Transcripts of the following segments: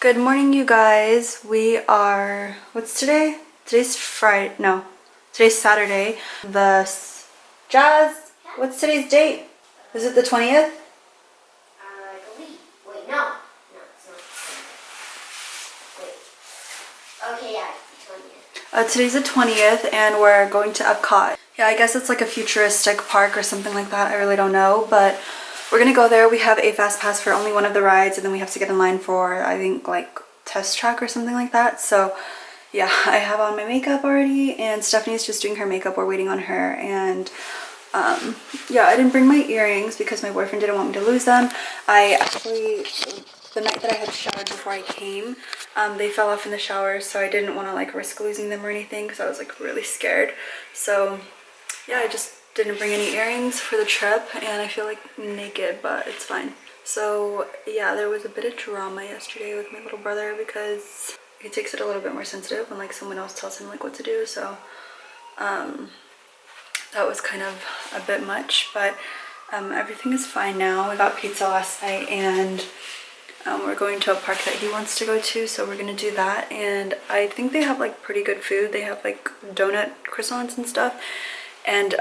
Good morning, you guys. We are, what's today? Today's Friday, no, today's Saturday. Jazz, what's today's date? Is it the 20th? I believe. Wait, no, it's not. Wait. Okay, yeah, it's the 20th. Today's the 20th, and we're going to Epcot. Yeah, I guess it's like a futuristic park or something like that. I really don't know, but we're gonna go there. We have a fast pass for only one of the rides, and then we have to get in line for, I think, like test track or something like that. So yeah, I have on my makeup already, and Stephanie's just doing her makeup. We're waiting on her, and yeah, I didn't bring my earrings because my boyfriend didn't want me to lose them. I actually, the night that I had showered before I came, they fell off in the shower, so I didn't want to like risk losing them or anything because I was like really scared. So yeah, I just didn't bring any earrings for the trip, and I feel like naked, but it's fine. So yeah, there was a bit of drama yesterday with my little brother because he takes it a little bit more sensitive when like someone else tells him like what to do. So that was kind of a bit much, but everything is fine now. We got pizza last night, and we're going to a park that he wants to go to, so we're gonna do that. And I think they have like pretty good food. They have like donut croissants and stuff, and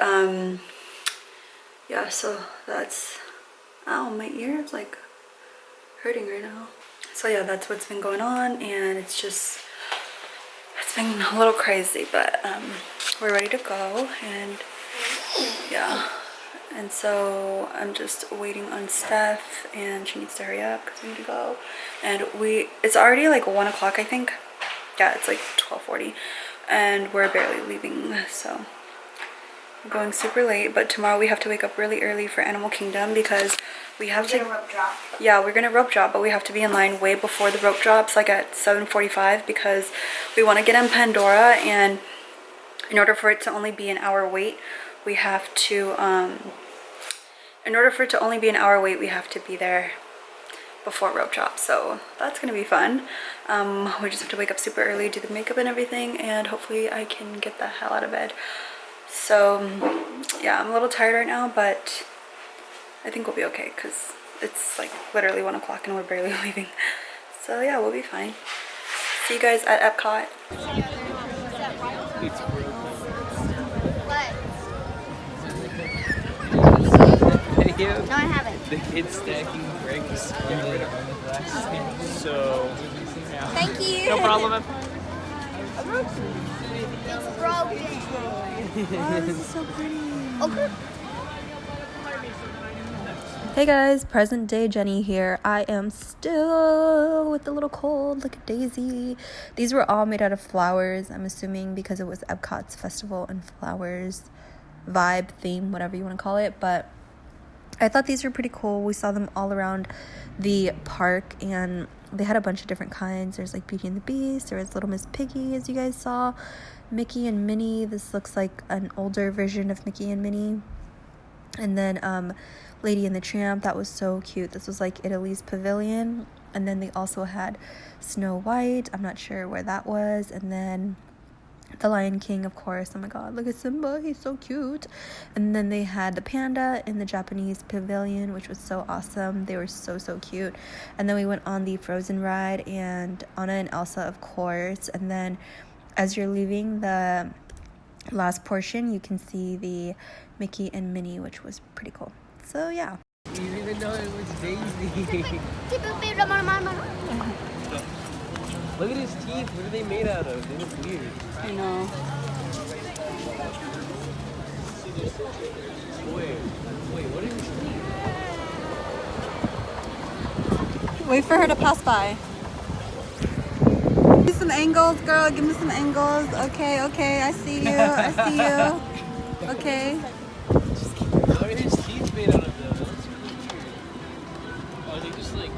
yeah, so that's, ow, my ear is like hurting right now. So yeah, that's what's been going on, and it's been a little crazy, but we're ready to go. And yeah, and so I'm just waiting on Steph, and she needs to hurry up because we need to go. And it's already like 1 o'clock, I think. Yeah, it's like 12:40, and we're barely leaving, so we're going super late. But tomorrow we have to wake up really early for Animal Kingdom because we have to rope drop. Yeah, we're gonna rope drop, but we have to be in line way before the rope drops, like at 7:45, because we want to get in Pandora, and in order for it to only be an hour wait, we have to we have to be there before rope drop. So that's gonna be fun. We just have to wake up super early, do the makeup and everything, and hopefully I can get the hell out of bed. So yeah, I'm a little tired right now, but I think we'll be okay because it's like literally 1 o'clock and we're barely leaving. So yeah, we'll be fine. See you guys at Epcot. No, I haven't. The kids stacking bricks. Get rid of glass. So, yeah. Thank you. No problem. It's broken. Oh, this is so pretty. Okay. Hey guys, present day Jenny here. I am still with a little cold like a daisy. These were all made out of flowers, I'm assuming because it was Epcot's Festival and Flowers vibe, theme, whatever you want to call it. But I thought these were pretty cool. We saw them all around the park, and they had a bunch of different kinds. There's like Beauty and the Beast, there was Little Miss Piggy, as you guys saw, Mickey and Minnie. This looks like an older version of Mickey and Minnie. And then Lady and the Tramp, that was so cute. This was like Italy's pavilion. And then they also had Snow White. I'm not sure where that was. And then the Lion King, of course. Oh my god, look at Simba, he's so cute. And then they had the panda in the Japanese pavilion, which was so awesome. They were so cute. And then we went on the Frozen ride, and Anna and Elsa, of course. And then as you're leaving the last portion, you can see the Mickey and Minnie, which was pretty cool. So yeah. You didn't even know it was Daisy. Look at his teeth. What are they made out of? They look weird. I know. Wait, what are his teeth? Wait for her to pass by. Give me some angles, girl. Give me some angles. Okay, I see you. Okay. What are his teeth made out of, though? That's really weird. Oh, they just like,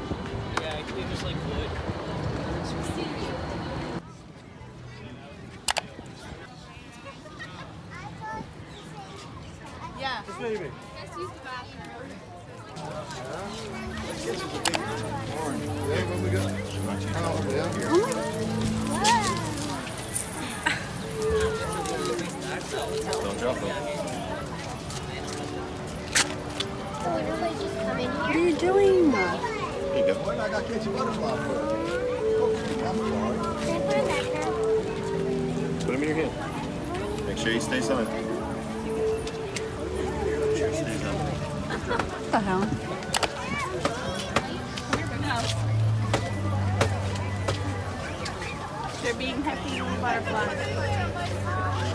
yeah, they just like wood. Yeah. This baby. Let's use the bathroom. When we go. Oh, yeah. Don't drop them. Would nobody just come in What here? are you doing? Here you go. I got to catch a butterfly for you. He stays on. What the hell? They're being happy butterflies.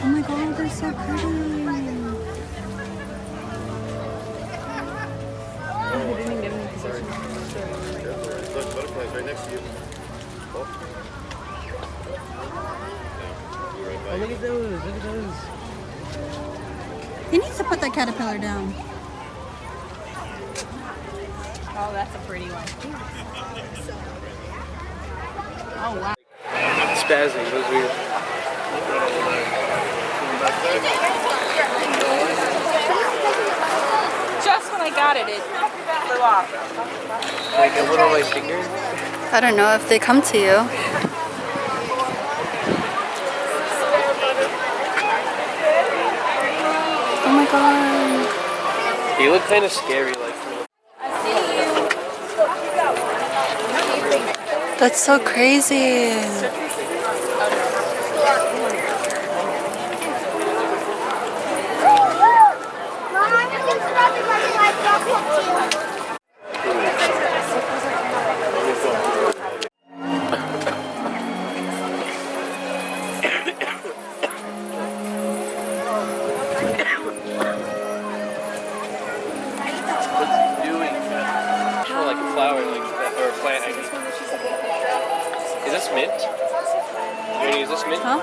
Oh my god, they're so pretty. Look, butterflies right next to you. Oh. Oh, look at those. Look at those. He needs to put that caterpillar down. Oh, that's a pretty one. Oh, wow. Spazzing. That was weird. Just when I got it, it flew off. Like a little like finger. I don't know if they come to you. Oh my god. They look kind of scary, like. That's so crazy. Like a flower, like that, or a plant. I guess. Is this mint? Is this mint? Huh?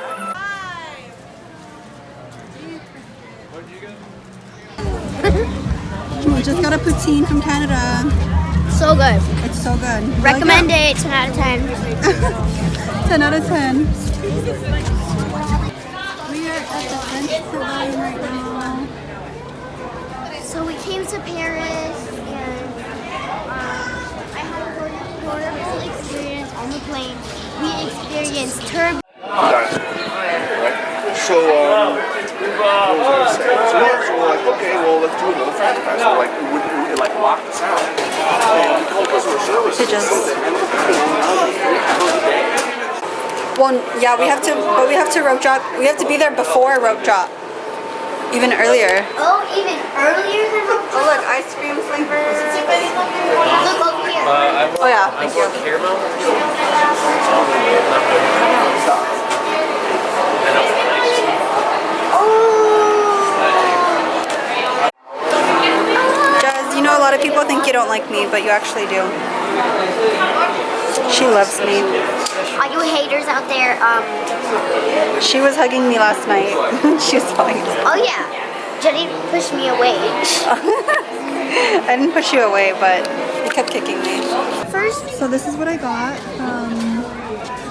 We just got a poutine from Canada. So good. It's so good. Recommend it. 10 out of 10. 10 out of 10. We are at the French Pavilion right now. So we came to Paris and I had a horrible experience on the plane. We experienced turbo. So, what was I saying? So we're like, okay, well, let's do another fast pass. So, like, it like locked us out. And we called customer service. Well, yeah, we have to, but we have to rope drop. We have to be there before rope drop. Even earlier. Oh, even earlier than Oh, look, ice cream flavors. Look over here. Oh, yeah, thank you. Caramel. Jazz, you know a lot of people think you don't like me, but you actually do. She loves me. All you haters out there, She was hugging me last night. She was fine. oh yeah, Jenny pushed me away. I didn't push you away, but you kept kicking me. First, So this is what I got from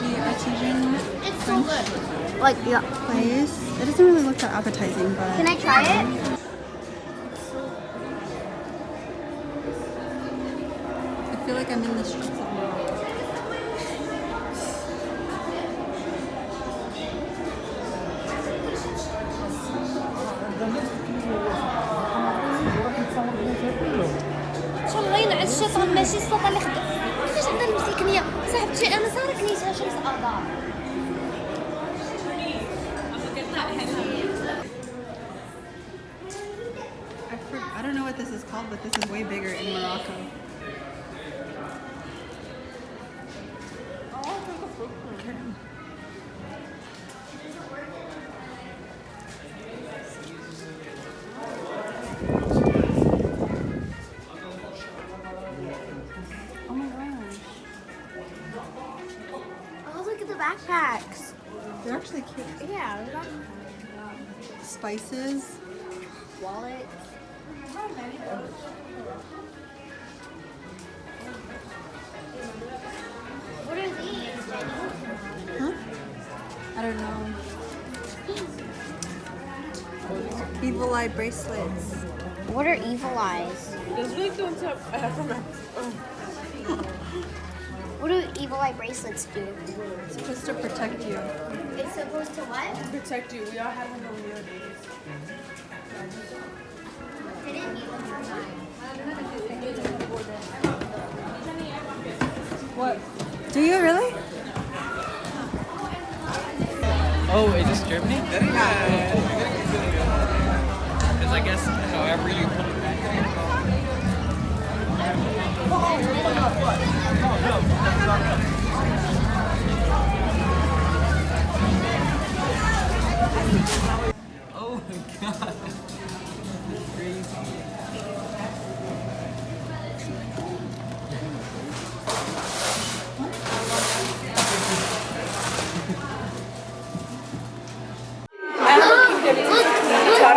the artisan it's so good. Like, yeah. place. It doesn't really look that appetizing, but Can I try it? I feel like I'm in the streets of Morocco. شغلين على الشيطان ماشي السلطة اللي خدام. كيفاش عندنا المسكنية؟ صاحبتي أنا صار كنيسة شمس أعضاء. I don't know what this is called, but this is way bigger in Morocco. Oh my gosh. Oh, look at the backpacks. They're actually cute. Yeah, we got Spices. wallets. What are these, Jenny? Huh? I don't know. Evil eye bracelets. What are evil eyes? Those are like the ones I have from What do evil eye bracelets do? It's supposed to protect you. It's supposed to what? protect you. We all had one when we were babies. I didn't need them for mine. What? Do you really? Oh, is this Germany? Because I guess however you put it back there. Oh my god.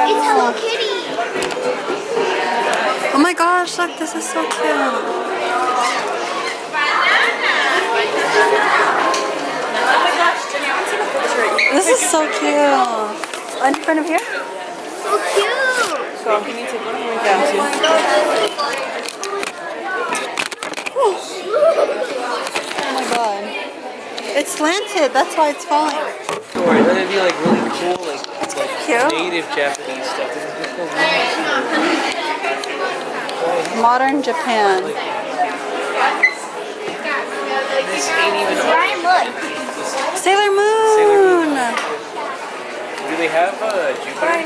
It's Hello Kitty. Oh my gosh, look, this is so cute. This is so cute. In front of here? So cute. So can you take one? Oh my god. It's slanted, that's why it's falling. Or then it'd be like really cool, like Cute. native Japanese stuff. This is so Modern Japan. This ain't even. Brian, look. Sailor Moon! Do they have Jupiter?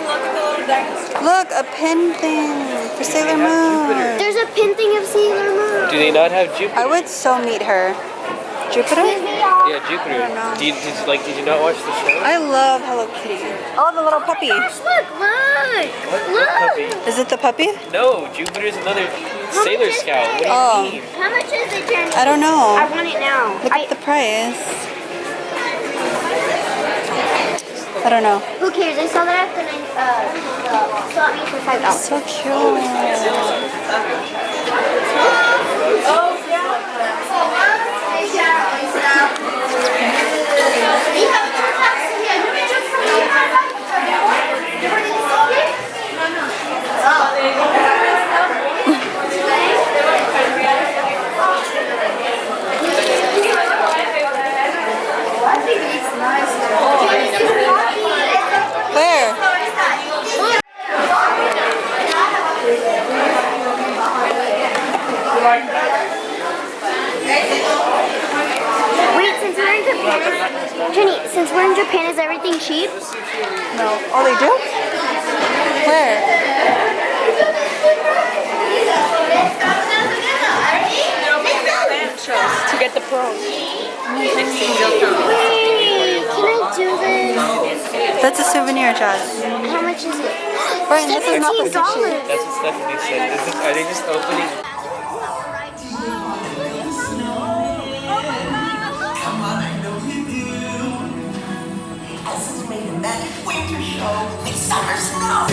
Look, a pin thing for Sailor Moon. There's a pin thing of Sailor Moon. Do they not have Jupiter? I would so meet her. Jupiter? Yeah, Jupiter. I don't know. Did you not watch the show? I love Hello Kitty. Oh, the little puppy. Look. What puppy? Is it the puppy? No, Jupiter's another Sailor Scout. What do you Oh. mean? How much is it, Jenny? I don't know. I want it now. Look at the price. I don't know. Who cares? I saw that at the swap meet for $5. So cute. Where? Wait, since we're in Japan, Jenny, since we're in Japan, is everything cheap? No. Oh, they do? Where? To get the pros. Wait, can I do this? That's a souvenir, Jazz. How much is it? Brian, this is not the $17. sushi. That's what Stephanie said. Are they just opening? Winter show with summer snow.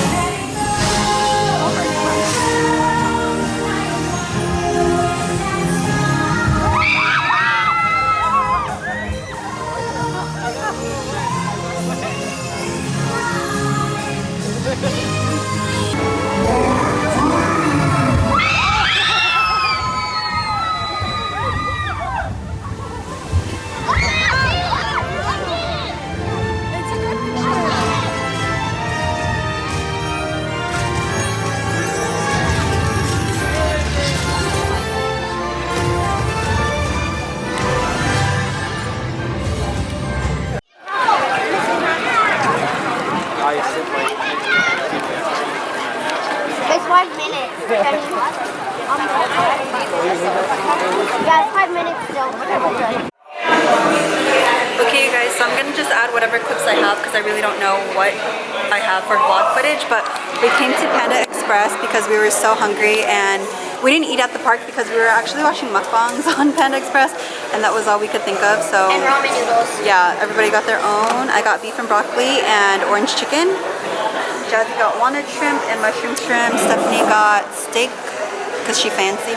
It's 5 minutes. Yeah, it's 5 minutes still. Okay, you guys, so I'm gonna just add whatever clips I have because I really don't know what I have for vlog footage, but we came to Panda Express because we were so hungry and we didn't eat at the park because we were actually watching mukbangs on Panda Express and that was all we could think of. So And ramen noodles. yeah, everybody got their own. I got beef and broccoli and orange chicken. Jazzy got walnut shrimp and mushroom shrimp. Stephanie got steak because she fancy.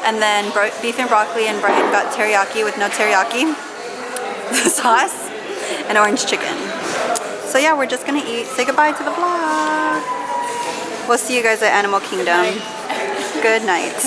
And then beef and broccoli, and Brian got teriyaki with no teriyaki sauce and orange chicken. So yeah, we're just gonna eat. Say goodbye to the vlog. We'll see you guys at Animal Kingdom. Good night.